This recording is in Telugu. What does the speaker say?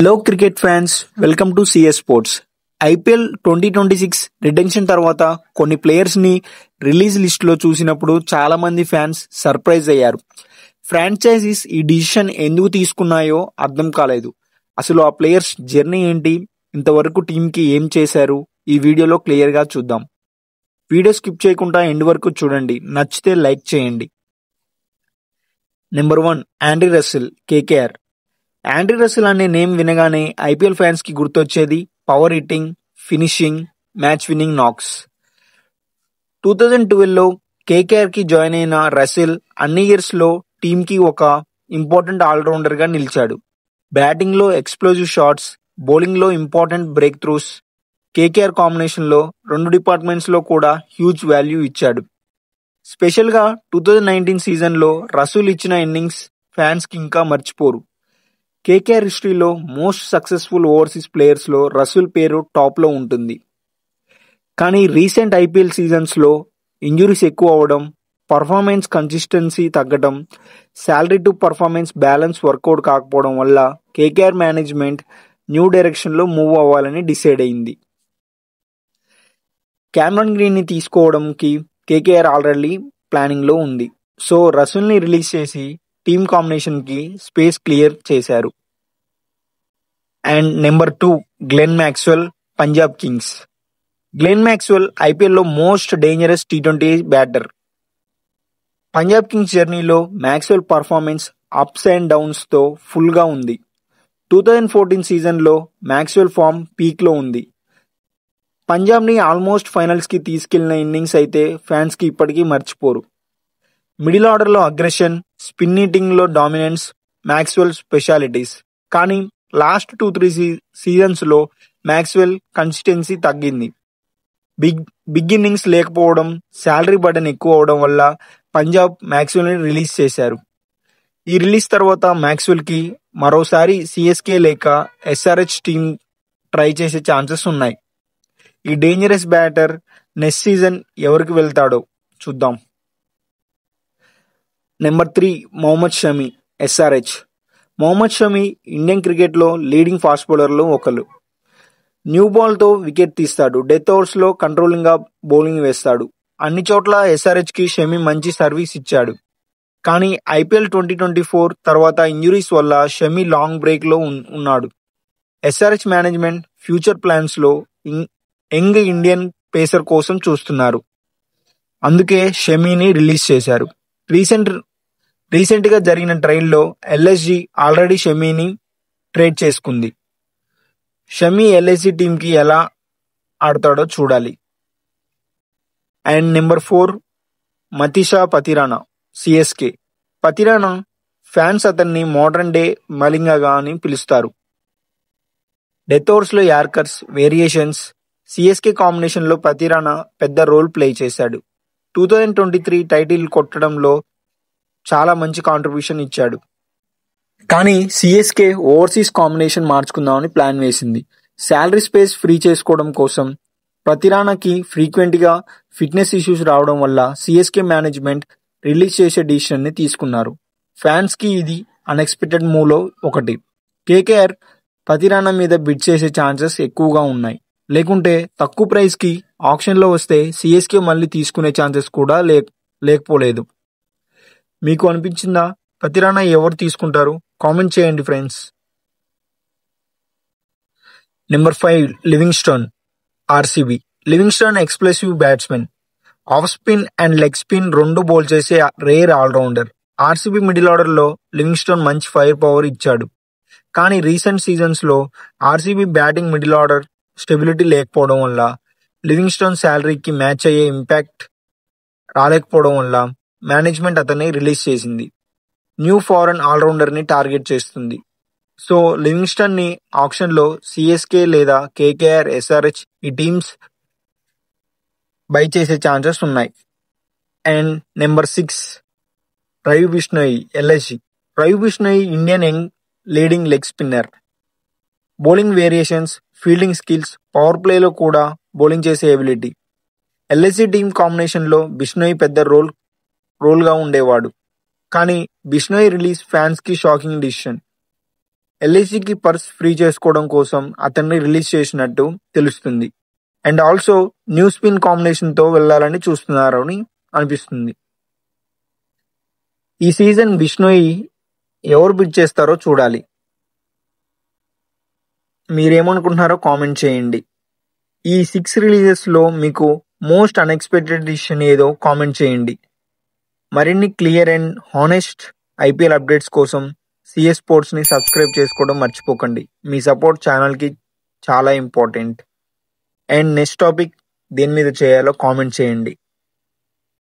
Hello cricket fans, welcome to CS sports. IPL 2026 retention తర్వాత కొన్ని ప్లేయర్స్ని రిలీజ్ లిస్ట్లో చూసినప్పుడు చాలా మంది ఫ్యాన్స్ సర్ప్రైజ్ అయ్యారు. ఫ్రాంచైజీస్ ఈ డిసిషన్ ఎందుకు తీసుకున్నాయో అర్థం కాలేదు. అసలు ఆ ప్లేయర్స్ జర్నీ ఏంటి, ఇంతవరకు టీంకి ఏం చేశారు, ఈ వీడియోలో క్లియర్గా చూద్దాం. వీడియో స్కిప్ చేయకుండా ఎండ్ వరకు చూడండి, నచ్చితే లైక్ చేయండి. Number 1, Andre Russell, KKR. Andre Russell అనే నేమ్ వినగానే ఐపీఎల్ ఫ్యాన్స్ కి గుర్తొచ్చేది power hitting, finishing, match winning knocks. 2012లో కేకేఆర్ కి జాయిన్ అయిన రస్సెల్ అన్ని ఇయర్స్ లో టీమ్ కి ఒక ఇంపార్టెంట్ ఆల్రౌండర్ గా నిలిచాడు. బ్యాటింగ్ లో ఎక్స్ప్లోజివ్ షాట్స్, బౌలింగ్ లో important breakthroughs, KKR combination లో రెండు డిపార్ట్మెంట్స్ లో కూడా హ్యూజ్ వాల్యూ ఇచ్చాడు. స్పెషల్ గా 2019 సీజన్ లో రసూల్ ఇచ్చిన ఇన్నింగ్స్ ఫ్యాన్స్ కి ఇంకా మర్చిపోరు. కేకేఆర్ హిస్టరీలో మోస్ట్ సక్సెస్ఫుల్ ఓవర్సీస్ ప్లేయర్స్ లో రసూల్ పేరు టాప్ లో ఉంటుంది. కానీ రీసెంట్ ఐపీఎల్ సీజన్స్ లో ఇంజురీస్ ఎక్కువ అవడం, పర్ఫార్మెన్స్ కన్సిస్టెన్సీ తగ్గడం, salary to performance balance workout కాకపోవడం వల్ల కేకేఆర్ మేనేజ్మెంట్ న్యూ డైరెక్షన్ లో మూవ్ అవ్వాలని డిసైడ్ అయింది. క్యామరన్ గ్రీన్ ని తీసుకోవడంకి కేకేఆర్ ఆల్రెడీ ప్లానింగ్ లో ఉంది. సో రసూల్ ని రిలీజ్ చేసి టీమ్ కాంబినేషన్ కి స్పేస్ క్లియర్ చేశారు. And number 2, Glenn Maxwell, Punjab kings. Glenn Maxwell IPL లో most dangerous T20 batter. Punjab kings జర్నీలో Maxwell performance ups and downs తో ఫుల్ గా ఉంది. 2014 సీజన్ లో మ్యాక్స్వెల్ ఫామ్ పీక్ లో ఉంది. పంజాబ్ ని ఆల్మోస్ట్ ఫైనల్స్ కి తీసుకెళ్లిన ఇన్నింగ్స్ అయితే ఫ్యాన్స్ కి ఇప్పటికీ మర్చిపోరు. మిడిల్ ఆర్డర్ లో అగ్రెషన్, స్పిన్ హిట్టింగ్ లో డామినెన్స్ మ్యాక్స్వెల్ స్పెషాలిటీస్. కానీ లాస్ట్ 2-3 సీజన్స్ లో మ్యాక్స్వెల్ కన్సిస్టెన్సీ తగ్గింది. బిగ్ ఇన్నింగ్స్ లేకపోవడం, శాలరీ బర్డెన్ ఎక్కువ అవడం వల్ల పంజాబ్ మ్యాక్స్వెల్ ని రిలీజ్ చేశారు. ఈ రిలీజ్ తర్వాత మ్యాక్స్వెల్ కి మరోసారి సిఎస్కే లేక ఎస్ఆర్హెచ్ టీమ్ ట్రై చేసే ఛాన్సెస్ ఉన్నాయి. ఈ డేంజరస్ బ్యాటర్ నెక్స్ట్ సీజన్ ఎవరికి వెళ్తాడో చూద్దాం. Number 3, Mohammed Shami, SRH. Mohammed Shami Indian cricket లో లీడింగ్ ఫాస్ట్ బౌలర్ లో ఒకరు. న్యూ బాల్ తో వికెట్ తీస్తాడు, డెత్ ఓవర్స్ లో కంట్రోలింగ్ గా బౌలింగ్ వేస్తాడు. అన్ని చోట్ల ఎస్ఆర్హెచ్ కి షమి మంచి సర్వీస్ ఇచ్చాడు. కానీ ఐపీఎల్ 2024 తర్వాత ఇంజురీస్ వల్ల షమి లాంగ్ బ్రేక్ లో ఉన్నాడు. ఎస్ఆర్హెచ్ మేనేజ్మెంట్ ఫ్యూచర్ ప్లాన్స్ లో యంగ్ ఇండియన్ పేసర్ కోసం చూస్తున్నారు. అందుకే షమిని రిలీజ్ చేశారు. రీసెంట్ గా జరిగిన ట్రైల్ లో ఎల్ఎస్జీ ఆల్రెడీ షమీని ట్రేడ్ చేసుకుంది. షమీ ఎల్ఎస్జీ టీమ్ కి ఎలా ఆడతాడో చూడాలి. And number 4, Matheesha Pathirana, CSK. Pathirana fans అతన్ని మోడర్న్ డే మలింగగా అని పిలుస్తారు. డెత్ ఓవర్స్ లో యార్కర్స్, వేరియేషన్స్, సిఎస్కే కాంబినేషన్ లో పతిరానా పెద్ద రోల్ ప్లే చేశాడు. 2023 టైటిల్ కొట్టడంలో చాలా మంచి కాంట్రిబ్యూషన్ ఇచ్చాడు. కానీ సిఎస్కే ఓవర్సీస్ కాంబినేషన్ మార్చుకుందామని ప్లాన్ వేసింది. శాలరీ స్పేస్ ఫ్రీ చేసుకోవడం కోసం. పతిరానాకి ఫ్రీక్వెంట్ గా ఫిట్నెస్ ఇష్యూస్ రావడం వల్ల సిఎస్కే మేనేజ్మెంట్ రిలీజ్ చేసే డిసిషన్ ని తీసుకున్నారు. ఫ్యాన్స్ కి ఇది అన్ఎక్స్పెక్టెడ్ మూవ్ లో ఒకటి. కేకేఆర్ పతిరానా మీద బిడ్ చేసే ఛాన్సెస్ ఎక్కువగా ఉన్నాయి. లేకుంటే తక్కువ ప్రైస్ కి ఆప్షన్ లో వస్తే సిఎస్కే మళ్ళీ తీసుకునే ఛాన్సెస్ కూడా లేకపోలేదు. మీకు అనిపించిందా పతిరానా ఎవరు తీసుకుంటారు? కామెంట్ చేయండి friends. Number 5, Livingstone, RCB. Livingstone expressive batsmen, off spin and leg spin రెండు బౌల్ చేసే rare allrounder. RCB middle order లో లివింగ్స్టన్ మంచి ఫైర్ పవర్ ఇచ్చాడు. కానీ రీసెంట్ సీజన్స్ లో RCB batting middle order stability లేకపోవడం వల్ల, లివింగ్స్టన్ శాలరీకి మ్యాచ్ అయ్యే ఇంపాక్ట్ రాలేకపోవడం వల్ల మేనేజ్మెంట్ అతన్ని రిలీజ్ చేసింది. న్యూ ఫారెన్ ఆల్రౌండర్ ని టార్గెట్ చేస్తుంది. సో లివింగ్స్టన్ ని ఆప్షన్ లో సిఎస్కే లేదా కేకేఆర్, ఎస్ఆర్హెచ్ ఈ టీమ్స్ బై చేసే ఛాన్సెస్ ఉన్నాయి. And number 6, Ravi Bishnoi, LSG. Ravi Bishnoi Indian young leading leg spinner. Bowling variations, fielding skills, power ప్లేలో కూడా బౌలింగ్ చేసే ఎబిలిటీ. ఎల్ఎస్జీ టీమ్ కాంబినేషన్ లో బిష్ణోయ్ పెద్ద రోల్ గా ఉండేవాడు. కానీ బిష్ణోయ్ రిలీజ్ ఫ్యాన్స్ కి షాకింగ్ డిసిషన్. ఎల్ఐసికి పర్స్ ఫ్రీ చేసుకోవడం కోసం అతన్ని రిలీజ్ చేసినట్టు తెలుస్తుంది. అండ్ ఆల్సో న్యూ స్పిన్ కాంబినేషన్తో వెళ్ళాలని చూస్తున్నారు అని అనిపిస్తుంది. ఈ సీజన్ బిష్నోయి ఎవరు బిడ్ చేస్తారో చూడాలి. మీరేమనుకుంటున్నారో కామెంట్ చేయండి. ఈ 6 రిలీజెస్లో మీకు మోస్ట్ అన్ఎక్స్పెక్టెడ్ డిసిషన్ ఏదో కామెంట్ చేయండి. మరిన్ని clear and honest IPL updates కోసం సిఎస్ స్పోర్ట్స్ని సబ్స్క్రైబ్ చేసుకోవడం మర్చిపోకండి. మీ సపోర్ట్ ఛానల్కి చాలా ఇంపార్టెంట్. అండ్ నెక్స్ట్ టాపిక్ దేని మీద చేయాలో కామెంట్ చేయండి.